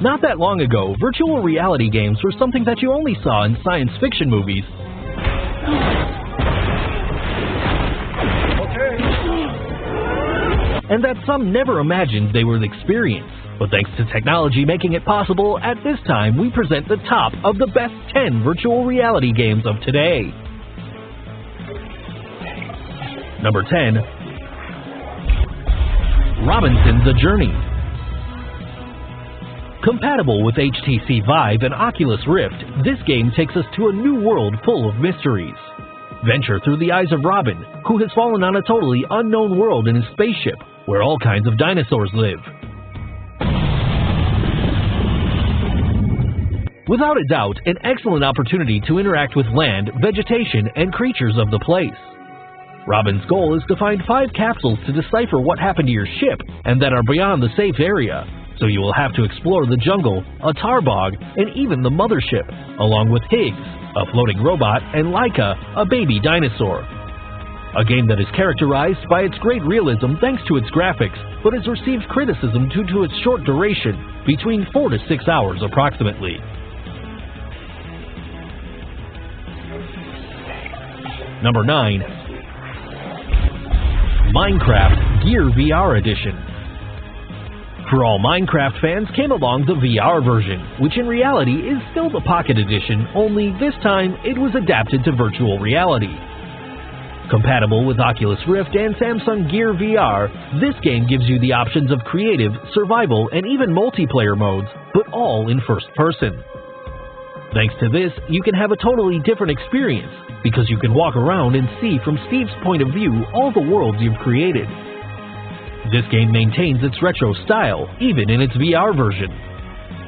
Not that long ago, virtual reality games were something that you only saw in science fiction movies. And that some never imagined they would experience. But thanks to technology making it possible, at this time we present the top of the best 10 virtual reality games of today. Number 10. Robinson: The Journey. Compatible with HTC Vive and Oculus Rift, this game takes us to a new world full of mysteries. Venture through the eyes of Robin, who has fallen on a totally unknown world in his spaceship, where all kinds of dinosaurs live. Without a doubt, an excellent opportunity to interact with land, vegetation, and creatures of the place. Robin's goal is to find 5 capsules to decipher what happened to your ship and that are beyond the safe area. So you will have to explore the jungle, a tar bog, and even the mothership, along with Higgs, a floating robot, and Laika, a baby dinosaur. A game that is characterized by its great realism thanks to its graphics, but has received criticism due to its short duration, between 4 to 6 hours approximately. Number 9. Minecraft Gear VR Edition. For all Minecraft fans came along the VR version, which in reality is still the Pocket Edition, only this time it was adapted to virtual reality. Compatible with Oculus Rift and Samsung Gear VR, this game gives you the options of creative, survival, and even multiplayer modes, but all in first person. Thanks to this, you can have a totally different experience, because you can walk around and see from Steve's point of view all the worlds you've created. This game maintains its retro style, even in its VR version.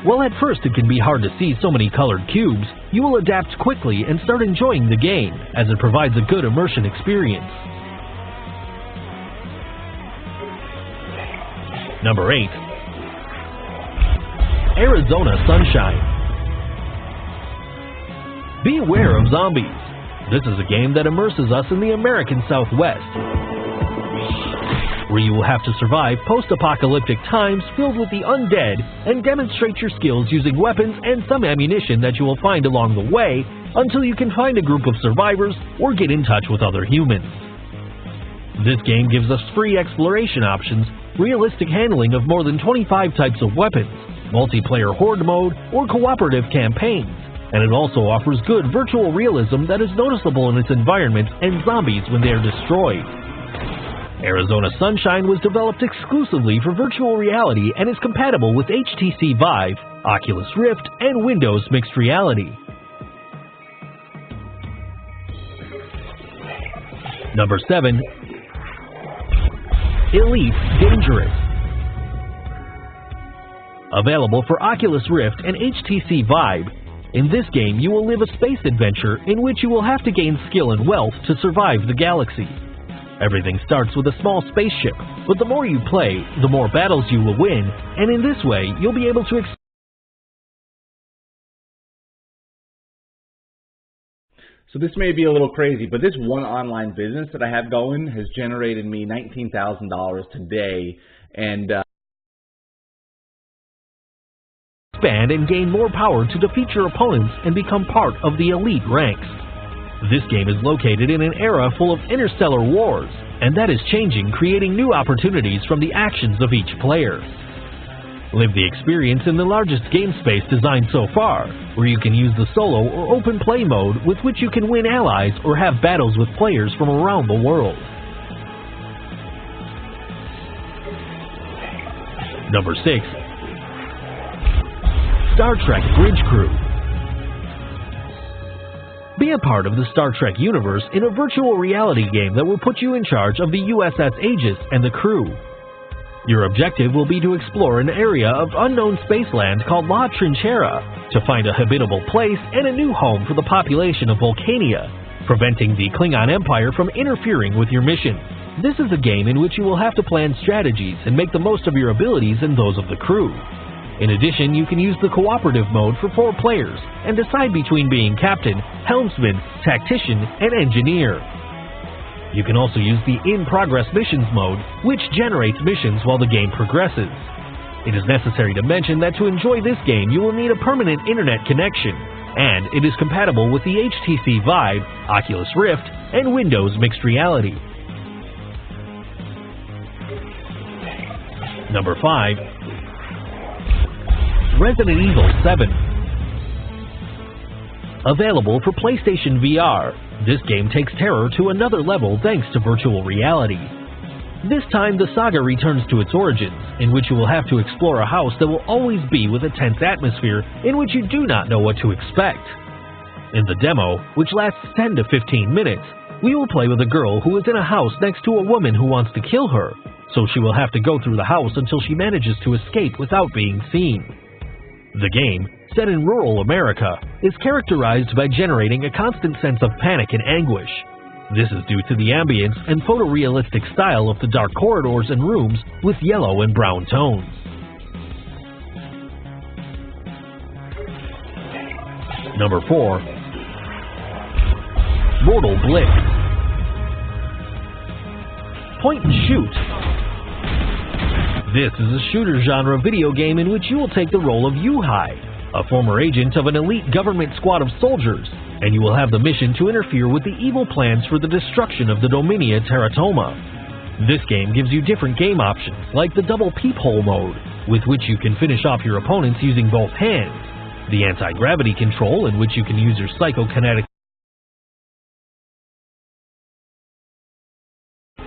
While at first it can be hard to see so many colored cubes, you will adapt quickly and start enjoying the game, as it provides a good immersion experience. Number 8. Arizona Sunshine. Be aware of zombies. This is a game that immerses us in the American Southwest, where you will have to survive post-apocalyptic times filled with the undead and demonstrate your skills using weapons and some ammunition that you will find along the way until you can find a group of survivors or get in touch with other humans. This game gives us free exploration options, realistic handling of more than 25 types of weapons, multiplayer horde mode, or cooperative campaigns, and it also offers good virtual realism that is noticeable in its environment and zombies when they are destroyed. Arizona Sunshine was developed exclusively for virtual reality and is compatible with HTC Vive, Oculus Rift, and Windows Mixed Reality. Number 7. Elite Dangerous. Available for Oculus Rift and HTC Vive, in this game you will live a space adventure in which you will have to gain skill and wealth to survive the galaxy. Everything starts with a small spaceship, but the more you play, the more battles you will win, and in this way, you'll be able to So this may be a little crazy, but this one online business that I have going has generated me $19,000 today, and expand and gain more power to defeat your opponents and become part of the elite ranks. This game is located in an era full of interstellar wars, and that is changing, creating new opportunities from the actions of each player. Live the experience in the largest game space designed so far, where you can use the solo or open play mode with which you can win allies or have battles with players from around the world. Number 6. Star Trek Bridge Crew. Be a part of the Star Trek universe in a virtual reality game that will put you in charge of the USS Aegis and the crew. Your objective will be to explore an area of unknown spaceland called La Trinchera to find a habitable place and a new home for the population of Vulcania, preventing the Klingon Empire from interfering with your mission. This is a game in which you will have to plan strategies and make the most of your abilities and those of the crew. In addition, you can use the cooperative mode for 4 players and decide between being captain, helmsman, tactician, and engineer. You can also use the in-progress missions mode, which generates missions while the game progresses. It is necessary to mention that to enjoy this game you will need a permanent internet connection, and it is compatible with the HTC Vive, Oculus Rift, and Windows Mixed Reality. Number 5. Resident Evil 7. Available for PlayStation VR, this game takes terror to another level thanks to virtual reality. This time the saga returns to its origins, in which you will have to explore a house that will always be with a tense atmosphere in which you do not know what to expect. In the demo, which lasts 10 to 15 minutes, we will play with a girl who is in a house next to a woman who wants to kill her, so she will have to go through the house until she manages to escape without being seen. The game, set in rural America, is characterized by generating a constant sense of panic and anguish. This is due to the ambience and photorealistic style of the dark corridors and rooms with yellow and brown tones. Number 4. Mortal Blitz. Point and shoot. This is a shooter genre video game in which you will take the role of Yuhai, a former agent of an elite government squad of soldiers, and you will have the mission to interfere with the evil plans for the destruction of the Dominia Teratoma. This game gives you different game options, like the double peephole mode, with which you can finish off your opponents using both hands, the anti-gravity control, in which you can use your psychokinetic,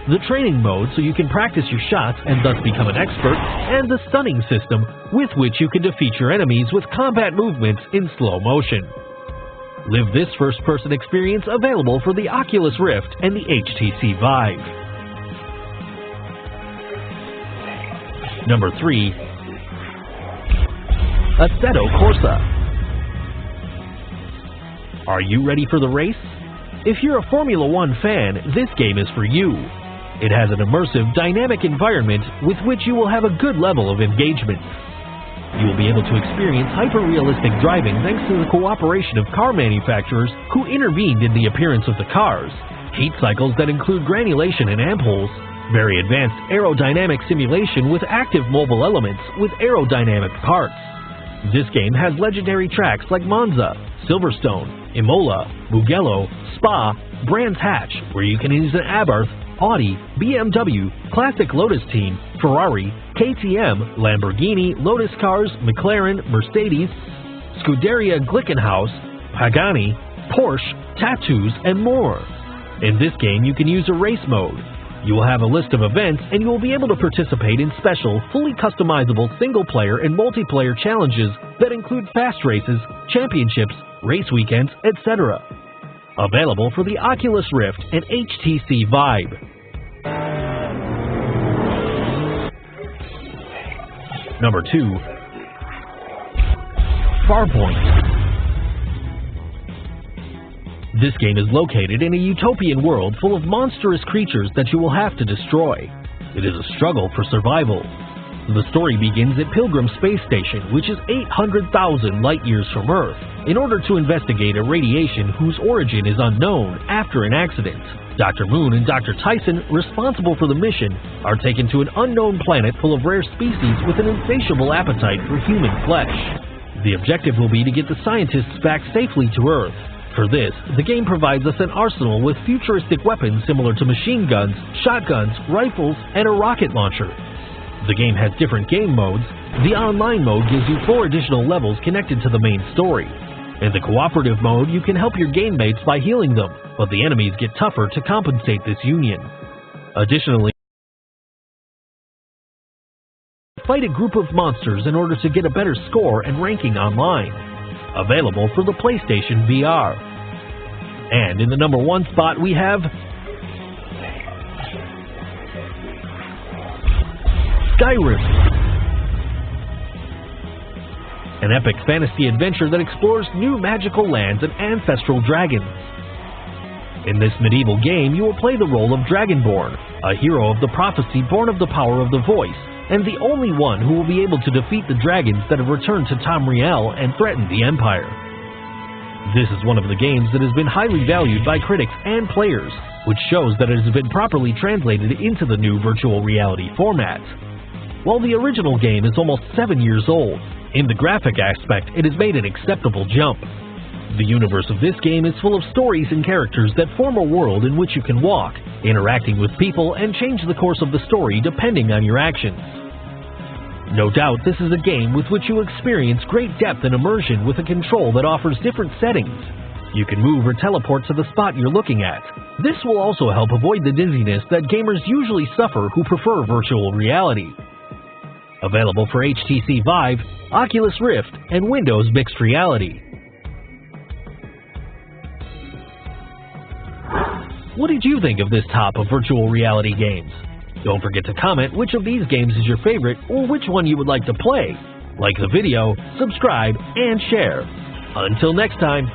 the training mode so you can practice your shots and thus become an expert, and the stunning system with which you can defeat your enemies with combat movements in slow motion. Live this first-person experience available for the Oculus Rift and the HTC Vive. Number 3. Assetto Corsa. Are you ready for the race? If you're a Formula One fan, this game is for you. It has an immersive, dynamic environment with which you will have a good level of engagement. You will be able to experience hyper-realistic driving thanks to the cooperation of car manufacturers who intervened in the appearance of the cars, heat cycles that include granulation and ampholes, very advanced aerodynamic simulation with active mobile elements with aerodynamic parts. This game has legendary tracks like Monza, Silverstone, Imola, Mugello, Spa, Brands Hatch, where you can use an Abarth, Audi, BMW, Classic Lotus Team, Ferrari, KTM, Lamborghini, Lotus Cars, McLaren, Mercedes, Scuderia Glickenhaus, Pagani, Porsche, tattoos, and more. In this game, you can use a race mode. You will have a list of events, and you will be able to participate in special, fully customizable single-player and multiplayer challenges that include fast races, championships, race weekends, etc. Available for the Oculus Rift and HTC Vive. Number 2. Farpoint. This game is located in a utopian world full of monstrous creatures that you will have to destroy. It is a struggle for survival. The story begins at Pilgrim Space Station, which is 800,000 light-years from Earth, in order to investigate a radiation whose origin is unknown after an accident. Dr. Moon and Dr. Tyson, responsible for the mission, are taken to an unknown planet full of rare species with an insatiable appetite for human flesh. The objective will be to get the scientists back safely to Earth. For this, the game provides us an arsenal with futuristic weapons similar to machine guns, shotguns, rifles, and a rocket launcher. The game has different game modes. The online mode gives you 4 additional levels connected to the main story. In the cooperative mode, you can help your game mates by healing them, but the enemies get tougher to compensate this union. Additionally, fight a group of monsters in order to get a better score and ranking online. Available for the PlayStation VR. And in the number 1 spot we have Skyrim, an epic fantasy adventure that explores new magical lands and ancestral dragons. In this medieval game, you will play the role of Dragonborn, a hero of the prophecy born of the power of the voice, and the only one who will be able to defeat the dragons that have returned to Tamriel and threatened the Empire. This is one of the games that has been highly valued by critics and players, which shows that it has been properly translated into the new virtual reality format. While the original game is almost 7 years old, in the graphic aspect it has made an acceptable jump. The universe of this game is full of stories and characters that form a world in which you can walk, interacting with people, and change the course of the story depending on your actions. No doubt this is a game with which you experience great depth and immersion with a control that offers different settings. You can move or teleport to the spot you're looking at. This will also help avoid the dizziness that gamers usually suffer who prefer virtual reality. Available for HTC Vive, Oculus Rift, and Windows Mixed Reality. What did you think of this top of virtual reality games? Don't forget to comment which of these games is your favorite or which one you would like to play. Like the video, subscribe, and share. Until next time.